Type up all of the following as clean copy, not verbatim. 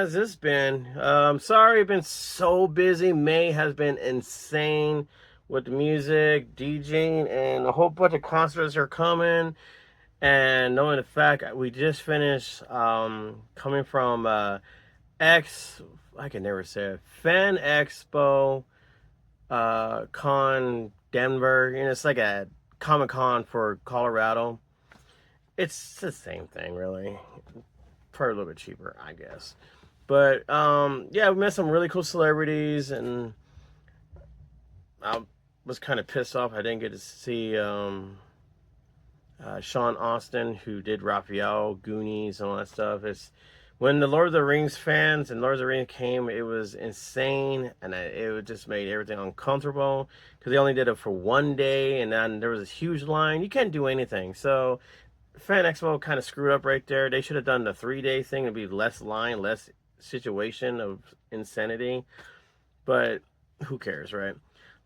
has this been? Sorry, I've been so busy. May has been insane with the music, DJing, and a whole bunch of concerts are coming. And knowing the fact we just finished coming from X, I can never say it, Fan Expo Con Denver. It's like a Comic Con for Colorado. It's the same thing, really. Probably a little bit cheaper, I guess. But yeah, we met some really cool celebrities, and I was kind of pissed off I didn't get to see Sean Austin, who did Raphael, Goonies, and all that stuff. It's when the Lord of the Rings fans and Lord of the Rings came, it was insane, and it just made everything uncomfortable because they only did it for one day, and then there was a huge line. You can't do anything, so Fan Expo kind of screwed up right there. They should have done the 3 day thing. It'd be less line, less situation of insanity. But who cares, right?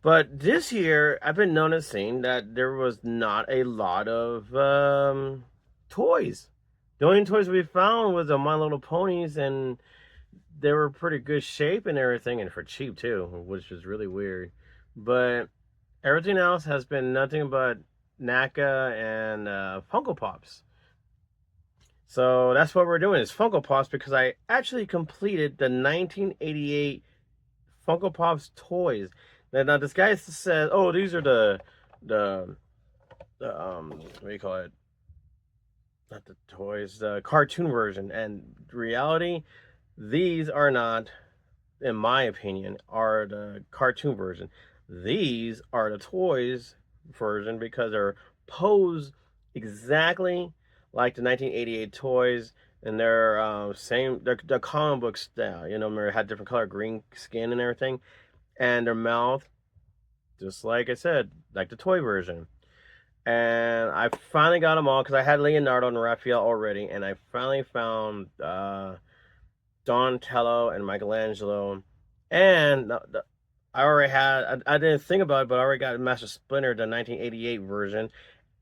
But this year, I've been noticing that there was not a lot of toys. The only toys we found was the My Little Ponies, and they were pretty good shape and everything, and for cheap too, which was really weird. But everything else has been nothing but NACA and Funko Pops. So that's what we're doing is Funko Pops because I actually completed the 1988 Funko Pops toys. Now this guy says, "Oh, these are the what do you call it? Not the toys, the cartoon version." And reality, these are not, in my opinion, are the cartoon version. These are the toys version because they're posed exactly like the 1988 toys, and they're they're comic book style. They had different color, green skin and everything, and their mouth, just like I said, like the toy version. And I finally got them all because I had Leonardo and Raphael already, and I finally found Donatello and Michelangelo, and I already had. I didn't think about it, but I already got Master Splinter, the 1988 version,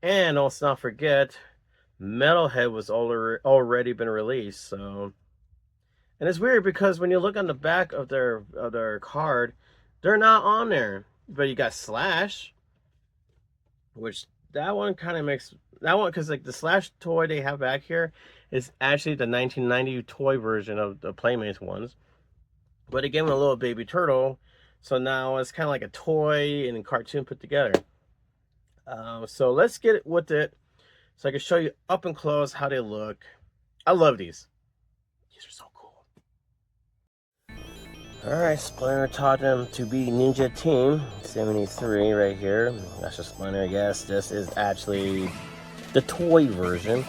and let's not forget, Metalhead was already been released. So, and it's weird because when you look on the back of their card, they're not on there. But you got Slash, which that one kind of makes that one because like the Slash toy they have back here is actually the 1990 toy version of the Playmates ones. But they gave him a little baby turtle, so now it's kind of like a toy and a cartoon put together. So let's get with it so I can show you up and close how they look. I love these. These are so cool. Alright, Splinter taught them to be Ninja Team 73 right here. That's just Splinter. Yes, this is actually the toy version.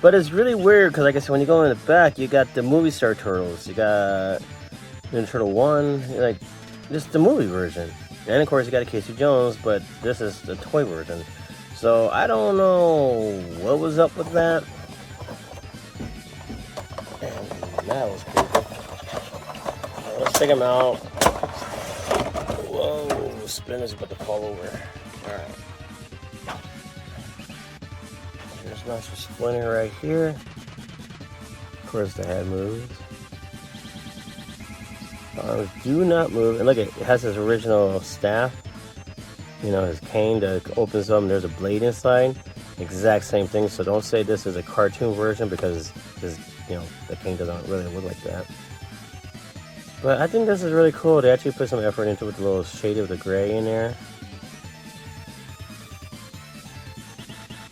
But it's really weird because, like I said, when you go in the back, you got the movie star turtles. You got Ninja Turtle 1, like just the movie version. And of course, you got a Casey Jones, but this is the toy version. So I don't know what was up with that. And that was creepy. Let's take him out. Whoa, Splinter's about to fall over. Alright. Here's Master Splinter right here. Of course, the head moves. Arms do not move. And look, it has his original staff. His cane that opens up and there's a blade inside. Exact same thing. So don't say this is a cartoon version because this, the cane doesn't really look like that. But I think this is really cool. They actually put some effort into it with a little shade of the gray in there.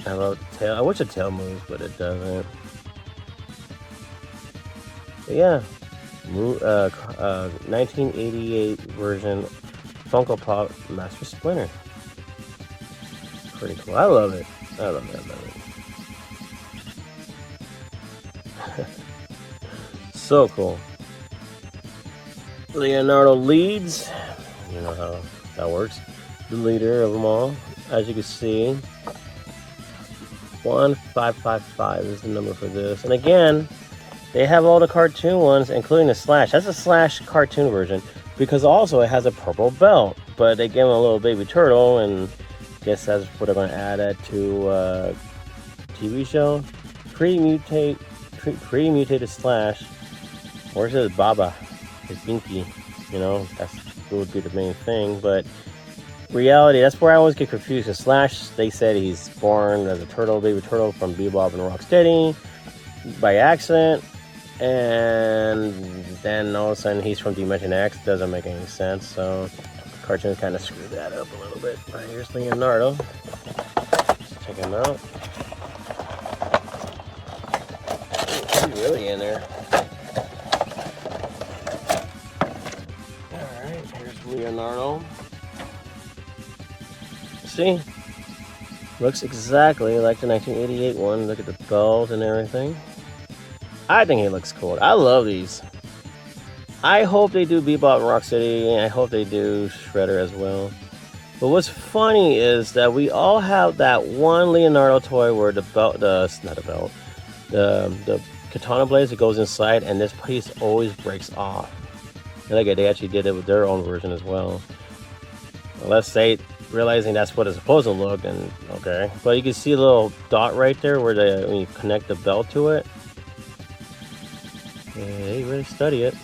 I love the tail. I wish the tail moves, but it doesn't. But yeah. 1988 version Funko Pop Master Splinter. Pretty cool. I love it. I love it. So cool. Leonardo leads. You know how that works. The leader of them all. As you can see, 1555 is the number for this. And again, they have all the cartoon ones, including the Slash. That's a Slash cartoon version because also it has a purple belt. But they gave him a little baby turtle, and I guess that's what they're going to add that to TV show. Pre-mutated Slash Where's his Baba, his Binky? You know, that's would be the main thing. But reality, that's where I always get confused. And Slash, they said he's born as a turtle, baby turtle from Bebop and Rocksteady by accident. And then all of a sudden he's from Dimension X. Doesn't make any sense. So cartoons kind of screwed that up a little bit. But here's Leonardo. Let's check him out. He's really in there. Alright, here's Leonardo. See? Looks exactly like the 1988 one. Look at the belt and everything. I think he looks cool. I love these. I hope they do Bebop and Rocksteady, and I hope they do Shredder as well. But what's funny is that we all have that one Leonardo toy where the belt, not the belt, the katana blades that goes inside, and this piece always breaks off. And like they actually did it with their own version as well. Unless they realizing that's what it's supposed to look, and okay. But you can see a little dot right there where when you connect the belt to it. Yeah, they really study it.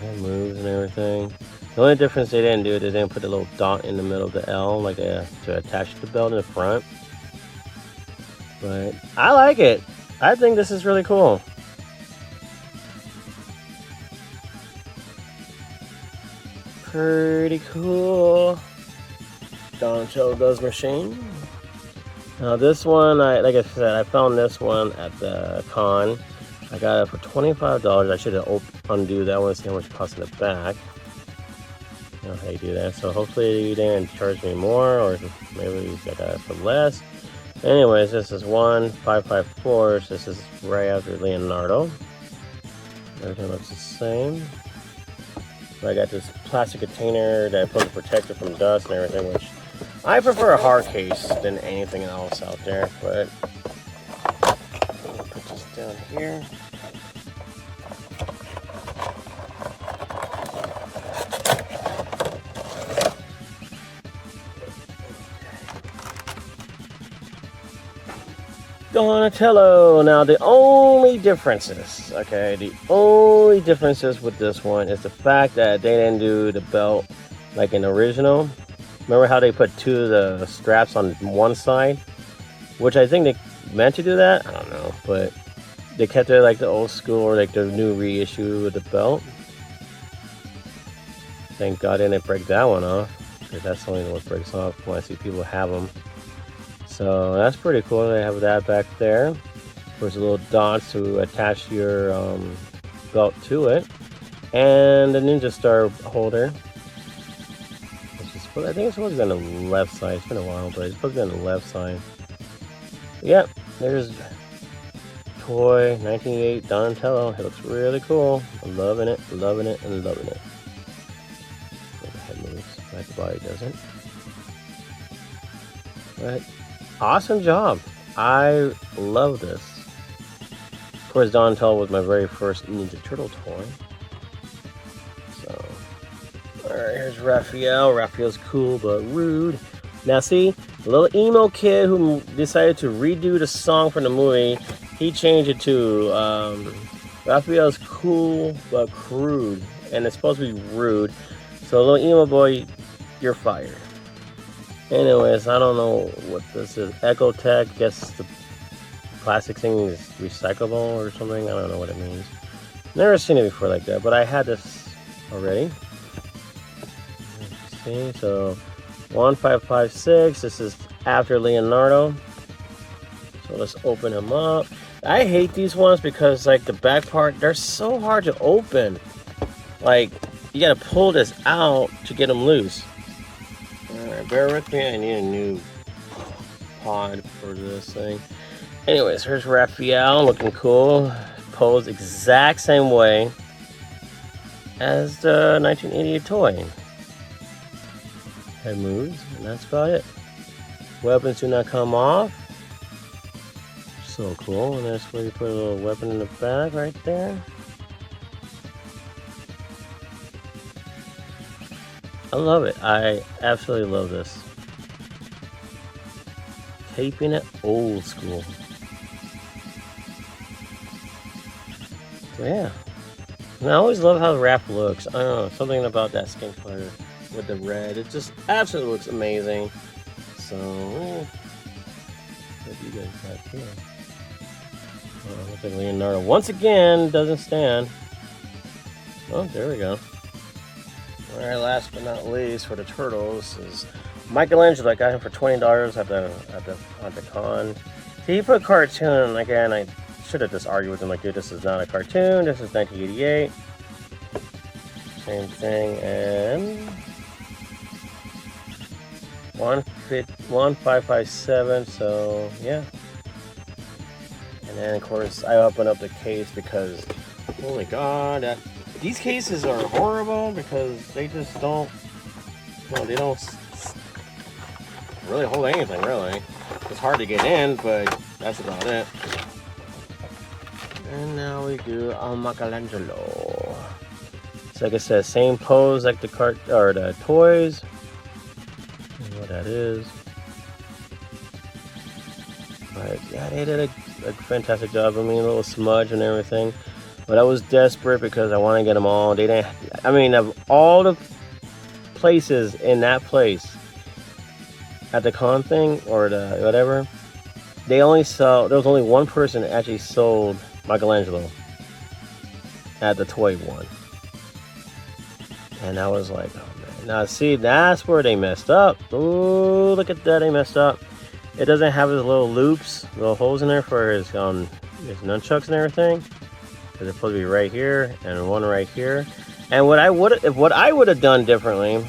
It moves and everything. The only difference they didn't do is they didn't put a little dot in the middle of the L like to attach the belt in the front. But I like it. I think this is really cool. Pretty cool. Donatello does machine. Now this one, like I said, I found this one at the con. I got it for $25. I should have undo that one, see how much it costs in the back. You know how you do that. So hopefully they didn't charge me more, or maybe I got it for less. Anyways, this is 1554. So this is right after Leonardo. Everything looks the same. I got this plastic container that I put to protect it from dust and everything, which I prefer a hard case than anything else out there. But I'll put this down here. Donatello. Now the only differences, okay, the only differences with this one is the fact that they didn't do the belt like in the original. Remember how they put two of the straps on one side, which I think they meant to do that. I don't know, but they kept it like the old school or like the new reissue with the belt. Thank God they didn't break that one off, because that's the only one that breaks off when I see people have them. So that's pretty cool. They have that back there. There's a little dots to attach your belt to it, and the Ninja Star holder. I think it's supposed to be on the left side. It's been a while, but it's supposed to be on the left side. Yep, there's toy 1988 Donatello. It looks really cool. I'm loving it, loving it, and loving it. The head moves, like the body doesn't. But awesome job. I love this. Of course, Donatello was my very first Ninja Turtle toy. So, alright, here's Raphael. Raphael's cool but rude. Now see, the little emo kid who decided to redo the song from the movie, he changed it to Raphael's cool but crude. And it's supposed to be rude. So little emo boy, you're fired. Anyways, I don't know what this is. Echo Tech, guess the plastic thing is recyclable or something. I don't know what it means. Never seen it before like that, but I had this already. See, so 1556. This is after Leonardo. So let's open him up. I hate these ones because like the back part, they're so hard to open. Like you gotta pull this out to get them loose. Alright, bear with me, I need a new pod for this thing. Anyways, here's Raphael, looking cool. Posed exact same way as the 1988 toy. Head moves, and that's about it. Weapons do not come off. So cool, and that's where you put a little weapon in the back right there. I love it. I absolutely love this. Taping it old school. Yeah. And I always love how the wrap looks. I don't know, something about that skin color with the red. It just absolutely looks amazing. So, what do you guys got here? Looks like Leonardo once again doesn't stand. Oh, there we go. All right, last but not least for the turtles is Michelangelo. I got him for $20 at the con. See, he put cartoon again. I should have just argued with him like, dude, this is not a cartoon. This is 1988. Same thing, and 1557. So yeah. And then of course I open up the case because, holy God, these cases are horrible because they just don't. No, they don't really hold anything. Really, it's hard to get in, but that's about it. And now we do Michelangelo. So like I said, same pose like the cart or the toys. I don't know what that is. But yeah, they did a fantastic job. I mean, a little smudge and everything. But I was desperate because I want to get them all. They didn't. I mean, of all the places in that place at the con thing or the whatever, they only sell. There was only one person that actually sold Michelangelo at the toy one, and I was like, oh man. Now see, that's where they messed up. Ooh, look at that, they messed up. It doesn't have his little loops, little holes in there for his nunchucks and everything. They're supposed to be right here and one right here. And what I would have done differently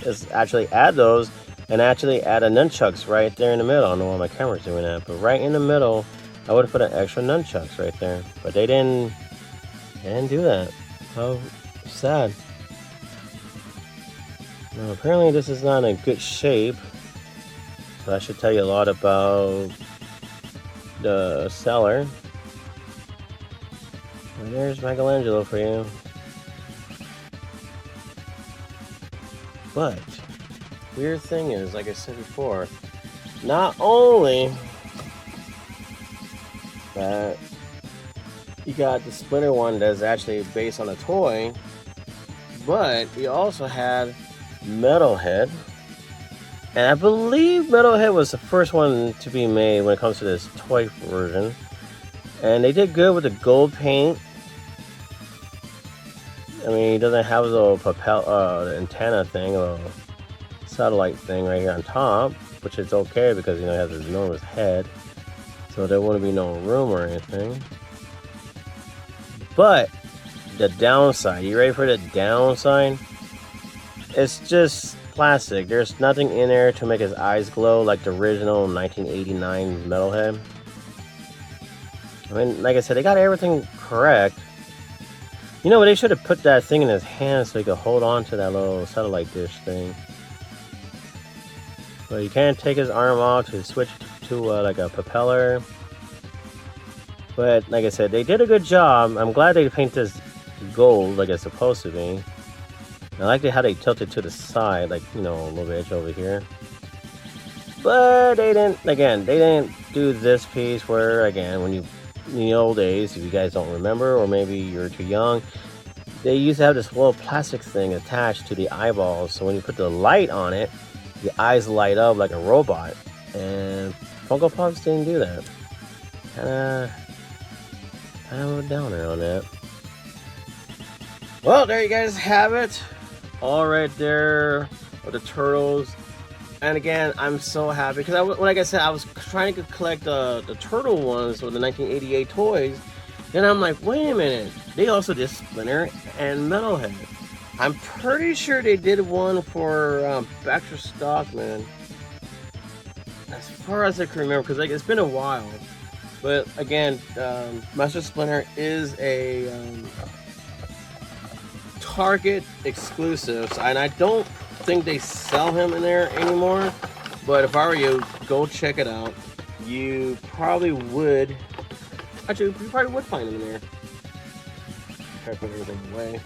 is actually add those and actually add a nunchucks right there in the middle. I don't know why my camera's doing that, but right in the middle, I would have put an extra nunchucks right there. But they didn't do that. How sad. Now apparently this is not in good shape. So I should tell you a lot about the seller. And there's Michelangelo for you. But weird thing is, like I said before, not only that you got the Splinter one that's actually based on a toy, but you also had Metalhead. And I believe Metalhead was the first one to be made when it comes to this toy version. And they did good with the gold paint. I mean, he doesn't have a little antenna thing, a little satellite thing right here on top, which is okay because, you know, he has his enormous head. So there wouldn't be no room or anything. But the downside, you ready for the downside? It's just plastic. There's nothing in there to make his eyes glow like the original 1989 Metalhead. I mean, like I said, they got everything correct. You know what? They should have put that thing in his hand so he could hold on to that little satellite dish thing. But you can't take his arm off to switch to like a propeller. But like I said, they did a good job. I'm glad they painted this gold like it's supposed to be. I like how they tilted to the side, like, you know, a little bit over here. But they didn't, again, they didn't do this piece where, again, when you, in the old days, if you guys don't remember, or maybe you're too young, they used to have this little plastic thing attached to the eyeballs. So when you put the light on it, the eyes light up like a robot. And Funko Pops didn't do that. Kind of a downer on that. Well, there you guys have it. All right there with the turtles. And again, I'm so happy because like I said, I was trying to collect the turtle ones with the 1988 toys. Then I'm like, wait a minute, they also did Splinter and Metalhead. I'm pretty sure they did one for Baxter Stockman, as far as I can remember, because like it's been a while. But again, Master Splinter is a Target exclusive, and I don't think they sell him in there anymore. But if I were you, go check it out. You probably would. Actually, you probably would find him in there. Try to put everything away.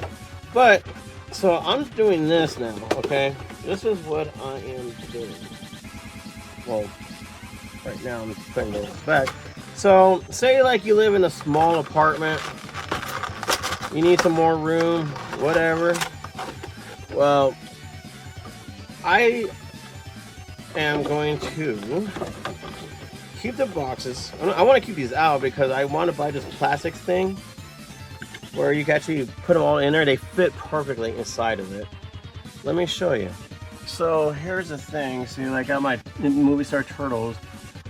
But so I'm doing this now. Okay, this is what I am doing. Well, right now I'm putting this back. So say like you live in a small apartment You need some more room, whatever. Well, I am going to keep the boxes. I want to keep these out because I want to buy this plastic thing where you can actually put them all in there. They fit perfectly inside of it. Let me show you. So here's the thing. See, like I got my movie star turtles.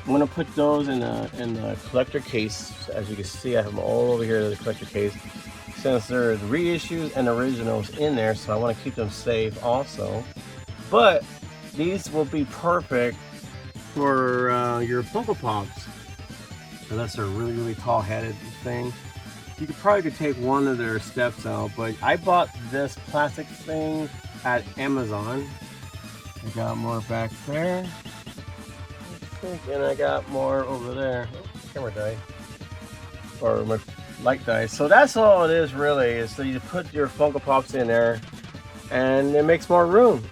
I'm gonna put those in the collector case. As you can see, I have them all over here in the collector case. Since there's reissues and originals in there, so I want to keep them safe also. But these will be perfect for your Funko Pops. Unless they're really tall-headed thing. You could take one of their steps out, but I bought this plastic thing at Amazon. I got more back there. And I got more over there. Oh, camera died. Or my light died. So that's all it is really, is so you put your Funko Pops in there and it makes more room.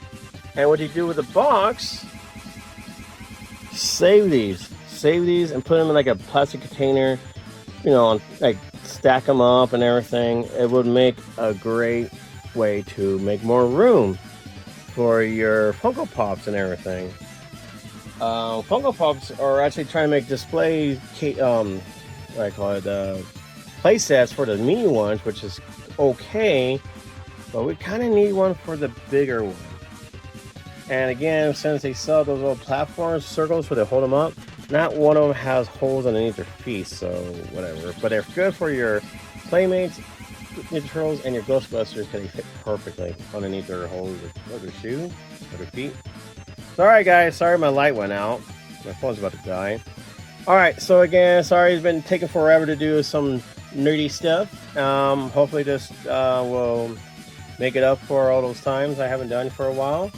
And what you do with the box, save these and put them in like a plastic container, you know, like stack them up and everything. It would make a great way to make more room for your Funko Pops and everything. Funko Pops are actually trying to make display, what I call it, play sets for the mini ones, which is okay, but we kind of need one for the bigger one. And again, since they sell those little platforms, circles where they hold them up, not one of them has holes underneath their feet, so whatever. But they're good for your Playmates, Ninja Turtles, and your Ghostbusters because they fit perfectly underneath their holes of their shoe or their feet. Alright guys, sorry my light went out. My phone's about to die. Alright, so again, sorry it's been taking forever to do some nerdy stuff. Hopefully this will make it up for all those times I haven't done for a while.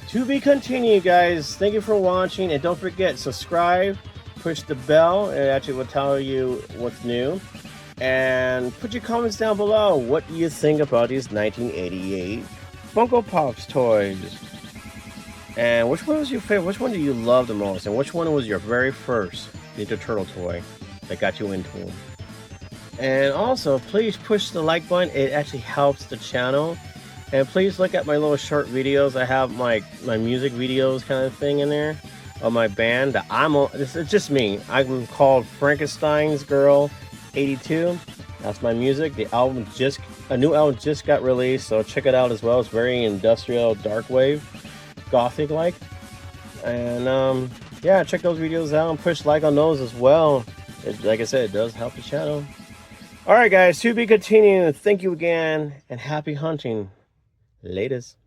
To be continued, guys. Thank you for watching, and don't forget, subscribe, push the bell. It actually will tell you what's new. And put your comments down below. What do you think about these 1988 Funko Pops toys? And which one was your favorite? Which one do you love the most? And which one was your very first Ninja Turtle toy that got you into them? And also, please push the like button. It actually helps the channel. And please look at my little short videos. I have my music videos kind of thing in there of my band that I'm on. This is just me. I'm called Frankenstein's Girl 82. That's my music. The album a new album just got released, so check it out as well. It's very industrial, dark wave, gothic like. And yeah, check those videos out and push like on those as well. Like I said, it does help the channel. Alright guys, to be continued. Thank you again and happy hunting. Latest.